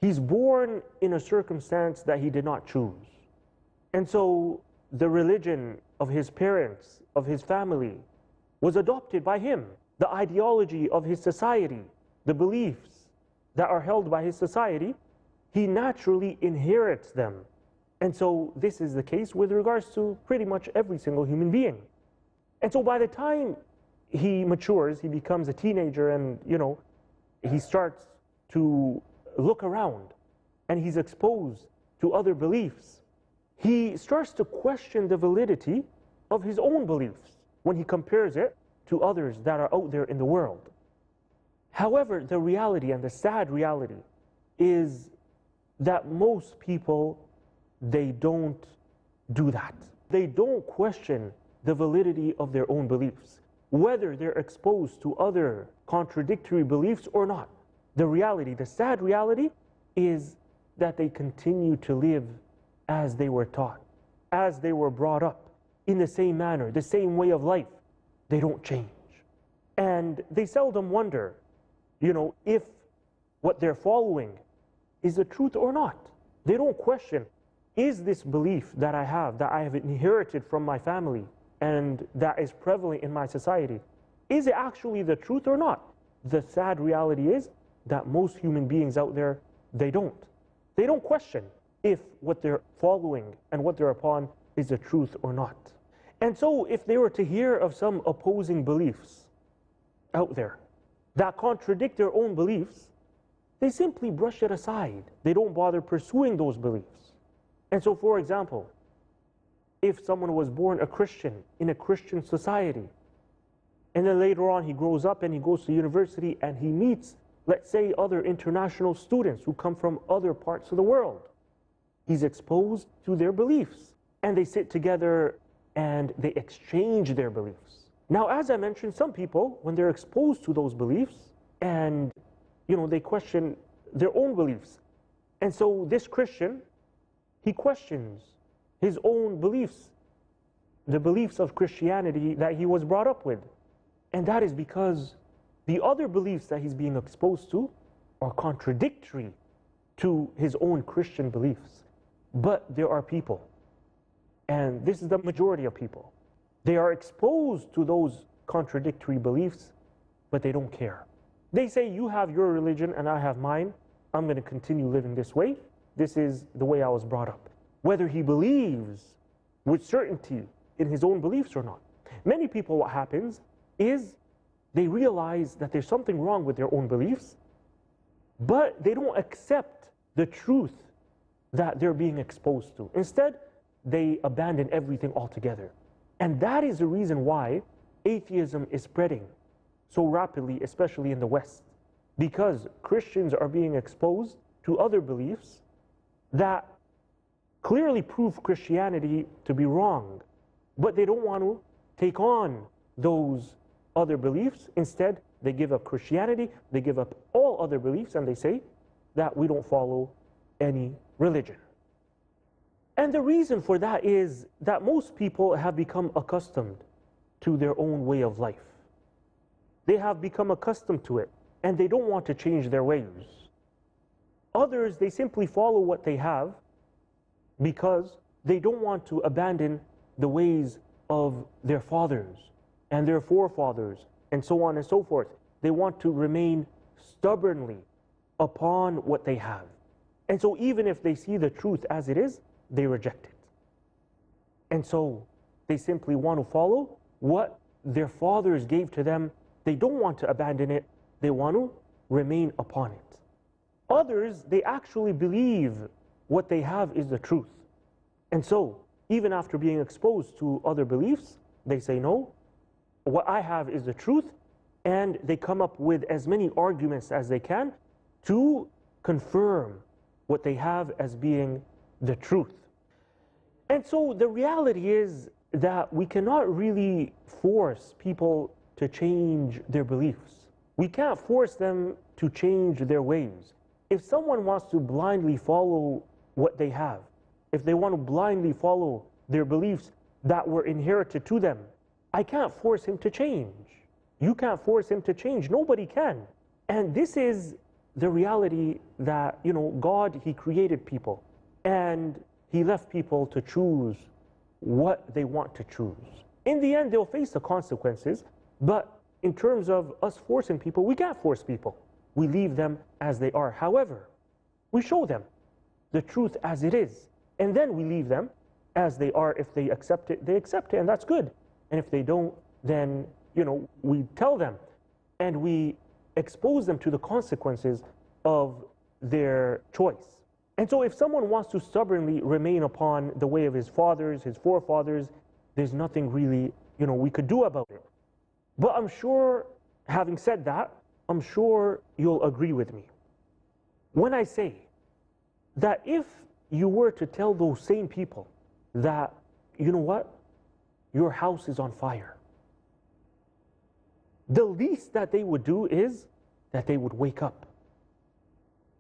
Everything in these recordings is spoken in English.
He's born in a circumstance that he did not choose. And so the religion of his parents, of his family, was adopted by him. The ideology of his society, the beliefs that are held by his society, he naturally inherits them. And so this is the case with regards to pretty much every single human being. And so by the time he matures, he becomes a teenager, and he starts to look around and he's exposed to other beliefs. He starts to question the validity of his own beliefs when he compares it to others that are out there in the world. However, the reality, and the sad reality, is that most people, they don't do that. They don't question the validity of their own beliefs, whether they're exposed to other contradictory beliefs or not. The reality, the sad reality, is that they continue to live as they were taught, as they were brought up, in the same manner, the same way of life. They don't change. And they seldom wonder, if what they're following is the truth or not. They don't question, is this belief that I have inherited from my family, and that is prevalent in my society, is it actually the truth or not? The sad reality is that most human beings out there, they don't question if what they're following and what they're upon is the truth or not. And so if they were to hear of some opposing beliefs out there that contradict their own beliefs, they simply brush it aside. They don't bother pursuing those beliefs. And so, for example, if someone was born a Christian in a Christian society, and then later on he grows up and he goes to university and he meets, let's say, other international students who come from other parts of the world, he's exposed to their beliefs, and they sit together and they exchange their beliefs. Now, as I mentioned, some people, when they're exposed to those beliefs, and they question their own beliefs. And so this Christian, he questions his own beliefs, the beliefs of Christianity that he was brought up with. And that is because the other beliefs that he's being exposed to are contradictory to his own Christian beliefs. But there are people, and this is the majority of people, they are exposed to those contradictory beliefs, but they don't care. They say, you have your religion and I have mine. I'm going to continue living this way. This is the way I was brought up. Whether he believes with certainty in his own beliefs or not. Many people, what happens is they realize that there's something wrong with their own beliefs, but they don't accept the truth that they're being exposed to. Instead, they abandon everything altogether. And that is the reason why atheism is spreading so rapidly, especially in the West, because Christians are being exposed to other beliefs that clearly prove Christianity to be wrong, but they don't want to take on those other beliefs. Instead, they give up Christianity, they give up all other beliefs, and they say that we don't follow any religion. And the reason for that is that most people have become accustomed to their own way of life. They have become accustomed to it, and they don't want to change their ways. Others, they simply follow what they have because they don't want to abandon the ways of their fathers and their forefathers and so on and so forth. They want to remain stubbornly upon what they have. And so even if they see the truth as it is, they reject it. And so they simply want to follow what their fathers gave to them. They don't want to abandon it. They want to remain upon it. Others, they actually believe what they have is the truth. And so, even after being exposed to other beliefs, they say, no, what I have is the truth, and they come up with as many arguments as they can to confirm what they have as being the truth. And so the reality is that we cannot really force people to change their beliefs. We can't force them to change their ways. If someone wants to blindly follow what they have, if they want to blindly follow their beliefs that were inherited to them, I can't force him to change. You can't force him to change. Nobody can. And this is the reality that, God, He created people and He left people to choose what they want to choose. In the end, they'll face the consequences, but in terms of us forcing people, we can't force people. We leave them as they are. However, we show them the truth as it is, and then we leave them as they are. If they accept it, they accept it, and that's good. And if they don't, then, we tell them and we expose them to the consequences of their choice. And so if someone wants to stubbornly remain upon the way of his fathers, his forefathers, there's nothing really, we could do about it. But I'm sure, having said that, I'm sure you'll agree with me when I say that if you were to tell those same people that, you know what, your house is on fire, the least that they would do is that they would wake up.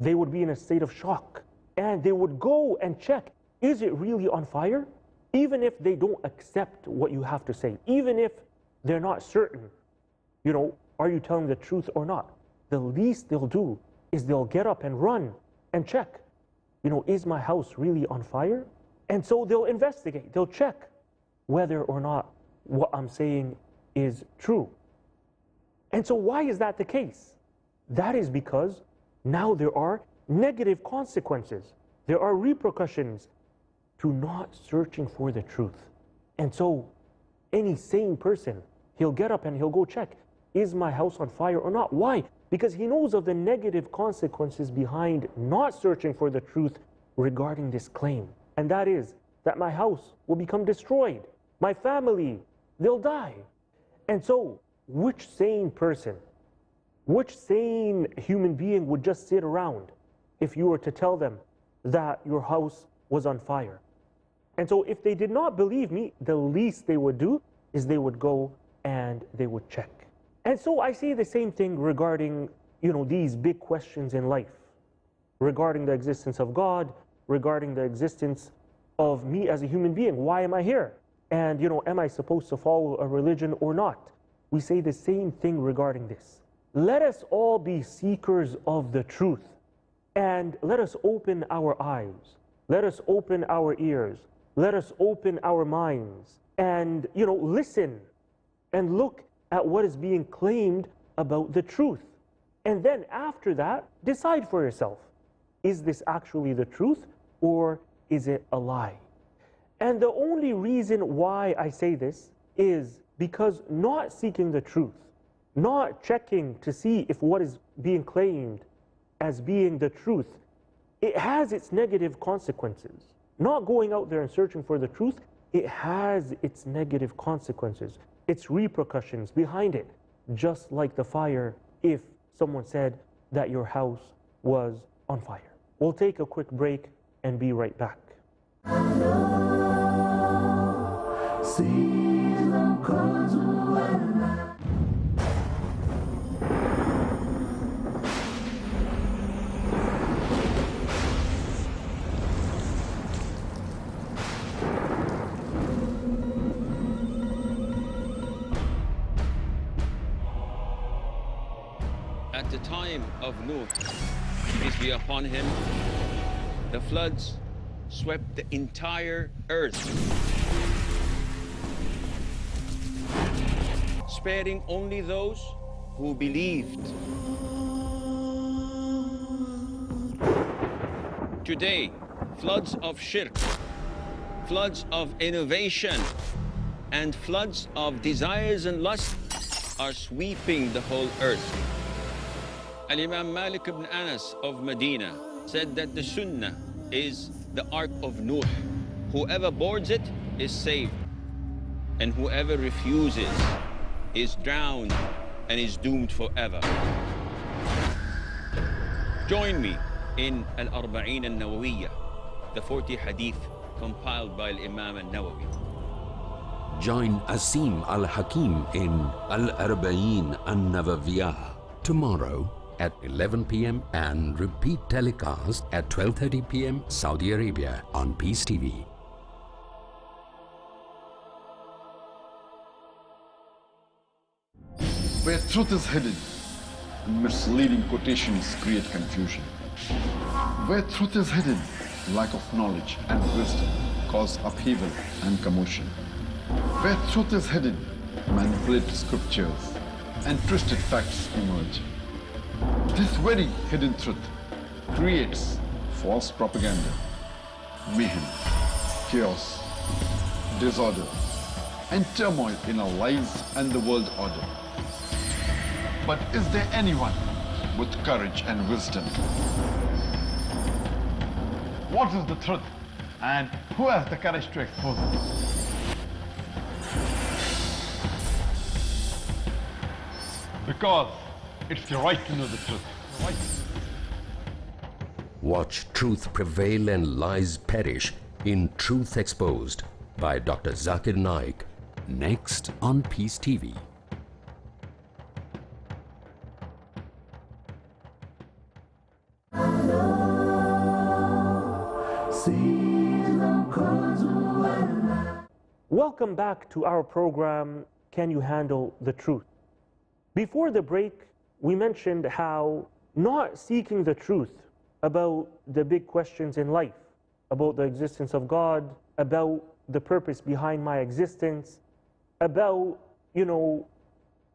They would be in a state of shock, and they would go and check, is it really on fire? Even if they don't accept what you have to say, even if they're not certain, are you telling the truth or not? The least they'll do is they'll get up and run and check, is my house really on fire? And so they'll investigate, they'll check whether or not what I'm saying is true. And so why is that the case? That is because now there are negative consequences. There are repercussions to not searching for the truth. And so any sane person, he'll get up and he'll go check, is my house on fire or not? Why? Because he knows of the negative consequences behind not searching for the truth regarding this claim. And that is that my house will become destroyed. My family, they'll die. And so which sane person, which sane human being would just sit around if you were to tell them that your house was on fire? And so if they did not believe me, the least they would do is they would go and they would check. And so I see the same thing regarding, these big questions in life, regarding the existence of God, regarding the existence of me as a human being. Why am I here? And, am I supposed to follow a religion or not? We say the same thing regarding this. Let us all be seekers of the truth, and let us open our eyes. Let us open our ears. Let us open our minds and, listen and look at what is being claimed about the truth. And then after that, decide for yourself, is this actually the truth or is it a lie? And the only reason why I say this is because not seeking the truth, not checking to see if what is being claimed as being the truth, it has its negative consequences. Not going out there and searching for the truth, it has its negative consequences, its repercussions behind it, just like the fire if someone said that your house was on fire. We'll take a quick break and be right back. At the time of Nuh, peace be upon him, the floods swept the entire earth, sparing only those who believed. Today, floods of shirk, floods of innovation, and floods of desires and lust are sweeping the whole earth. Al-Imam Malik ibn Anas of Medina said that the Sunnah is the Ark of Nuh. Whoever boards it is saved, and whoever refuses is drowned and is doomed forever. Join me in Al-Arba'in al-Nawawiyya, the 40 hadith compiled by Imam al-Nawawi. Join Asim al-Hakim in Al-Arba'in al-Nawawiyya tomorrow at 11 p.m. and repeat telecast at 12:30 p.m. Saudi Arabia on Peace TV. Where truth is hidden, misleading quotations create confusion. Where truth is hidden, lack of knowledge and wisdom cause upheaval and commotion. Where truth is hidden, manipulated scriptures and twisted facts emerge. This very hidden truth creates false propaganda, mayhem, chaos, disorder, and turmoil in our lives and the world order. But is there anyone with courage and wisdom? What is the truth, and who has the courage to expose it? Because it's your right to know the truth. Watch truth prevail and lies perish in Truth Exposed by Dr. Zakir Naik. Next on Peace TV. Welcome back to our program, Can You Handle the Truth? Before the break, we mentioned how not seeking the truth about the big questions in life, about the existence of God, about the purpose behind my existence, about,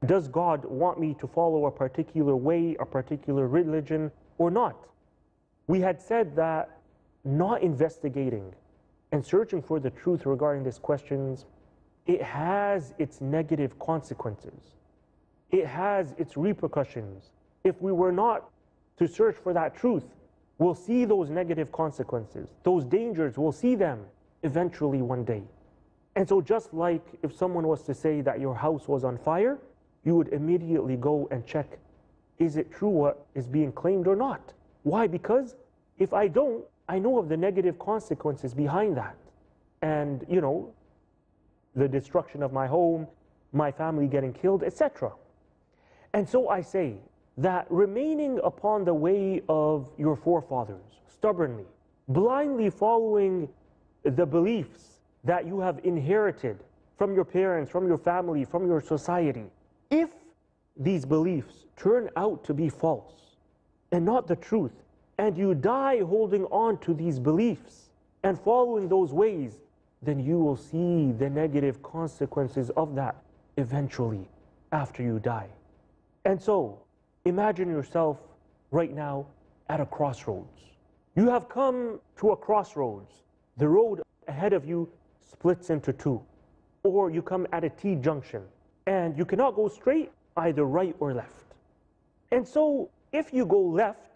does God want me to follow a particular way, a particular religion, or not? We had said that not investigating and searching for the truth regarding these questions, it has its negative consequences. It has its repercussions. If we were not to search for that truth, we'll see those negative consequences. Those dangers, we'll see them eventually one day. And so just like if someone was to say that your house was on fire, you would immediately go and check, is it true what is being claimed or not? Why? Because if I don't, I know of the negative consequences behind that. And, the destruction of my home, my family getting killed, etc. And so I say that remaining upon the way of your forefathers, stubbornly, blindly following the beliefs that you have inherited from your parents, from your family, from your society, if these beliefs turn out to be false and not the truth, and you die holding on to these beliefs and following those ways, then you will see the negative consequences of that eventually after you die. And so, imagine yourself right now at a crossroads. You have come to a crossroads. The road ahead of you splits into two. Or you come at a T-junction, and you cannot go straight, either right or left. And so, if you go left,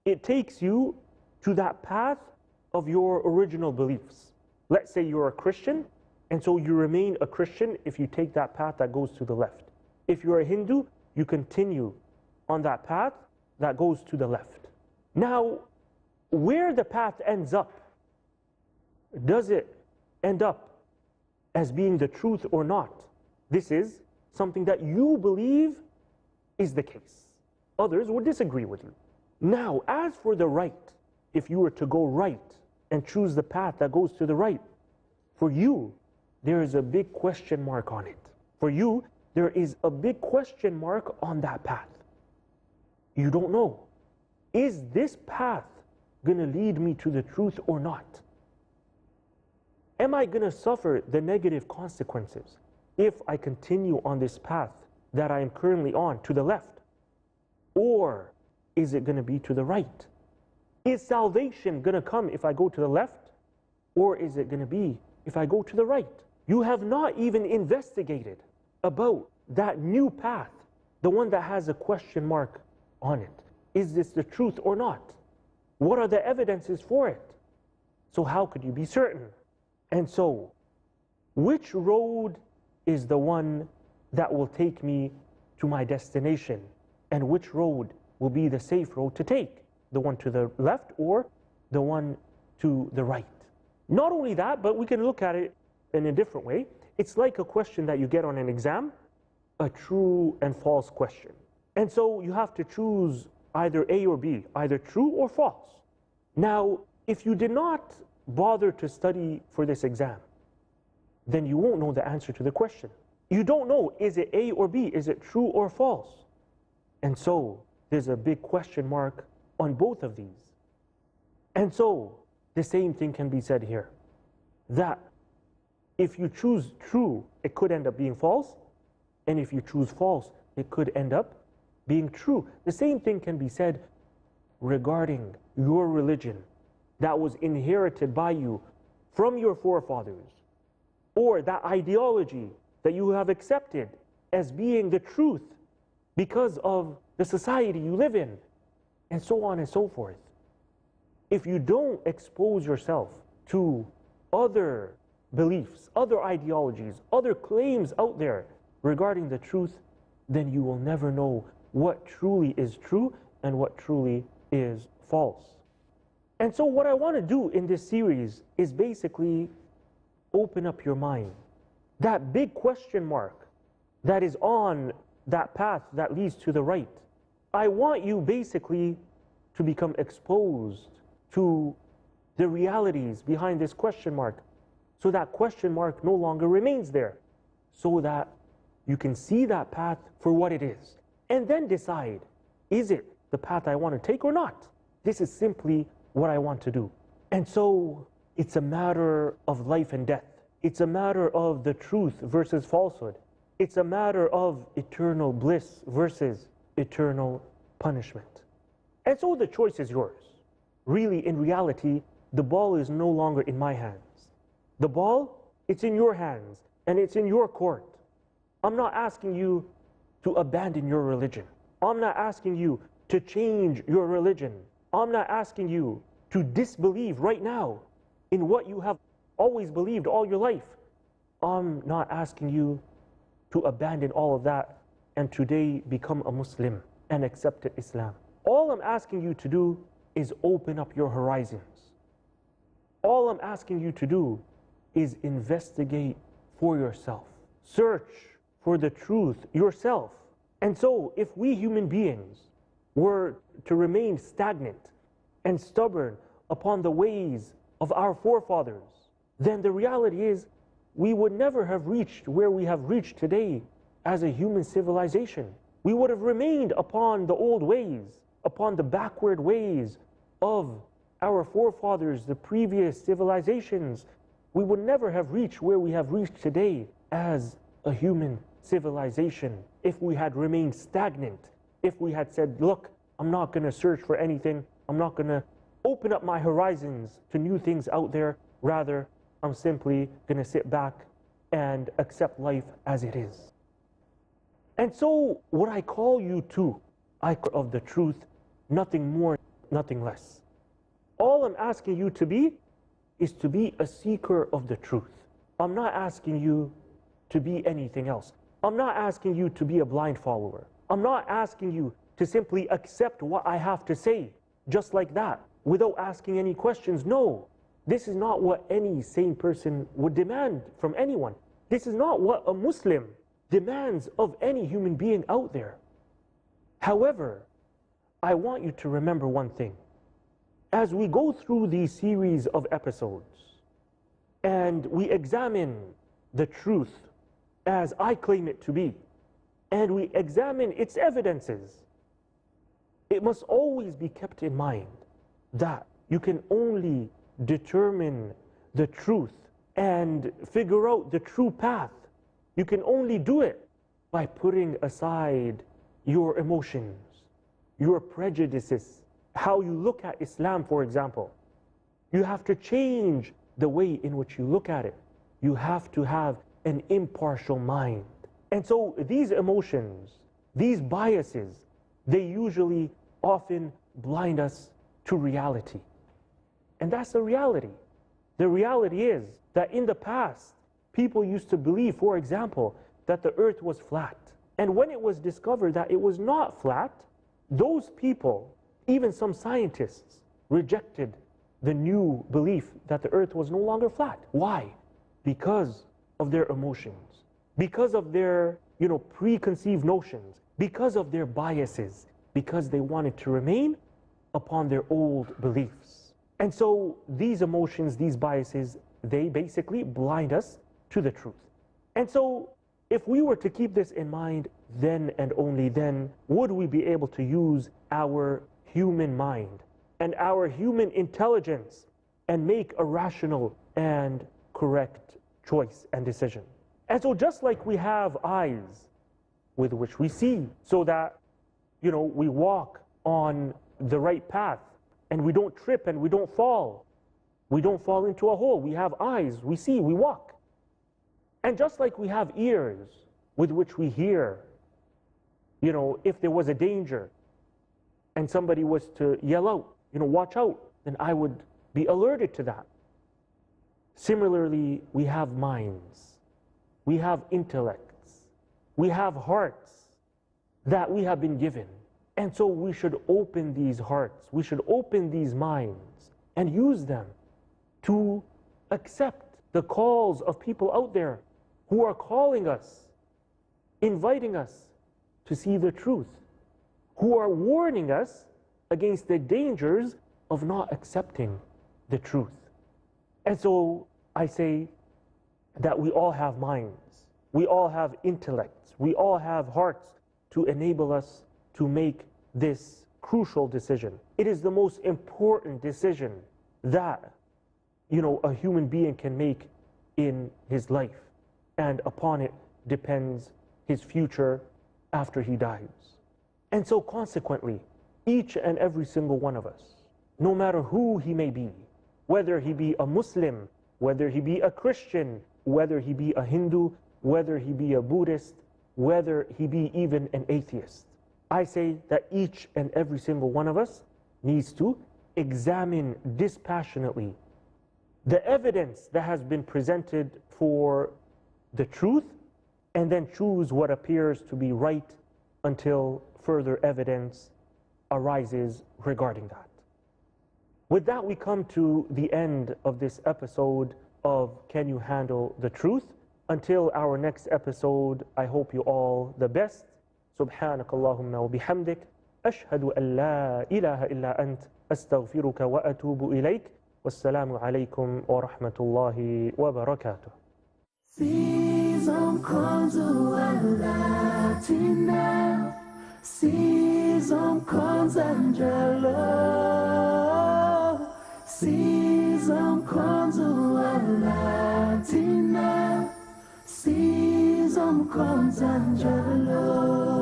it takes you to that path of your original beliefs. Let's say you're a Christian, and so you remain a Christian if you take that path that goes to the left. If you're a Hindu, you continue on that path that goes to the left. Now, where the path ends up, does it end up as being the truth or not? This is something that you believe is the case. Others would disagree with you. Now, as for the right, if you were to go right and choose the path that goes to the right, for you, there is a big question mark on it. For you, there is a big question mark on that path. You don't know. Is this path going to lead me to the truth or not? Am I going to suffer the negative consequences if I continue on this path that I am currently on to the left? Or is it going to be to the right? Is salvation going to come if I go to the left? Or is it going to be if I go to the right? You have not even investigated about that new path, the one that has a question mark on it. Is this the truth or not? What are the evidences for it? So how could you be certain? And so, which road is the one that will take me to my destination? And which road will be the safe road to take? The one to the left or the one to the right? Not only that, but we can look at it in a different way. It's like a question that you get on an exam, a true and false question. And so you have to choose either A or B, either true or false. Now, if you did not bother to study for this exam, then you won't know the answer to the question. You don't know, is it A or B? Is it true or false? And so there's a big question mark on both of these. And so the same thing can be said here, that if you choose true, it could end up being false, and if you choose false, it could end up being true. The same thing can be said regarding your religion that was inherited by you from your forefathers, or that ideology that you have accepted as being the truth because of the society you live in, and so on and so forth. If you don't expose yourself to other beliefs, other ideologies, other claims out there regarding the truth, then you will never know what truly is true and what truly is false. And so what I want to do in this series is basically open up your mind. That big question mark that is on that path that leads to the right, I want you basically to become exposed to the realities behind this question mark, so that question mark no longer remains there, so that you can see that path for what it is, and then decide, is it the path I want to take or not? This is simply what I want to do. And so it's a matter of life and death. It's a matter of the truth versus falsehood. It's a matter of eternal bliss versus eternal punishment. And so the choice is yours. Really, in reality, the ball is no longer in my hands. The ball, it's in your hands, and it's in your court. I'm not asking you to abandon your religion. I'm not asking you to change your religion. I'm not asking you to disbelieve right now in what you have always believed all your life. I'm not asking you to abandon all of that and today become a Muslim and accept Islam. All I'm asking you to do is open up your horizons. All I'm asking you to do is investigate for yourself. Search for the truth yourself. And so if we human beings were to remain stagnant and stubborn upon the ways of our forefathers, then the reality is we would never have reached where we have reached today as a human civilization. We would have remained upon the old ways, upon the backward ways of our forefathers, the previous civilizations. We would never have reached where we have reached today as a human civilization if we had remained stagnant, if we had said, look, I'm not going to search for anything, I'm not going to open up my horizons to new things out there, rather I'm simply going to sit back and accept life as it is. And so what I call you to, of the truth, nothing more, nothing less. All I'm asking you to be is to be a seeker of the truth. I'm not asking you to be anything else. I'm not asking you to be a blind follower. I'm not asking you to simply accept what I have to say, just like that, without asking any questions. No, this is not what any sane person would demand from anyone. This is not what a Muslim demands of any human being out there. However, I want you to remember one thing. As we go through these series of episodes and we examine the truth as I claim it to be, and we examine its evidences, it must always be kept in mind that you can only determine the truth and figure out the true path. You can only do it by putting aside your emotions, your prejudices, how you look at Islam, for example. You have to change the way in which you look at it. You have to have an impartial mind. And so these emotions, these biases, they usually often blind us to reality. And that's the reality. The reality is that in the past, people used to believe, for example, that the earth was flat. And when it was discovered that it was not flat, those people, even some scientists, rejected the new belief that the earth was no longer flat. Why? Because of their emotions, because of their, preconceived notions, because of their biases, because they wanted to remain upon their old beliefs. And so these emotions, these biases, they basically blind us to the truth. And so If we were to keep this in mind, then and only then would we be able to use our human mind and our human intelligence and make a rational and correct choice and decision. And so just like we have eyes with which we see, so that, we walk on the right path and we don't trip and we don't fall. We don't fall into a hole. We have eyes, we see, we walk. And just like we have ears with which we hear, if there was a danger and somebody was to yell out, watch out, then I would be alerted to that. Similarly, we have minds, we have intellects, we have hearts that we have been given. And so we should open these hearts, we should open these minds and use them to accept the calls of people out there who are calling us, inviting us to see the truth, who are warning us against the dangers of not accepting the truth. And so I say that we all have minds, we all have intellects, we all have hearts to enable us to make this crucial decision. It is the most important decision that, a human being can make in his life. And upon it depends his future after he dies. And so consequently, each and every single one of us, no matter who he may be, whether he be a Muslim, whether he be a Christian, whether he be a Hindu, whether he be a Buddhist, whether he be even an atheist, I say that each and every single one of us needs to examine dispassionately the evidence that has been presented for the truth, and then choose what appears to be right until further evidence arises regarding that. With that, we come to the end of this episode of Can You Handle the Truth? Until our next episode, I hope you all the best. سبحانك اللهم وبحمدك أشهد أن لا إله إلا أنت أستغفرك وأتوب إليك والسلام عليكم ورحمة الله وبركاته. Season comes Latina, season comes Angelo, season comes Latina, season comes Angelo.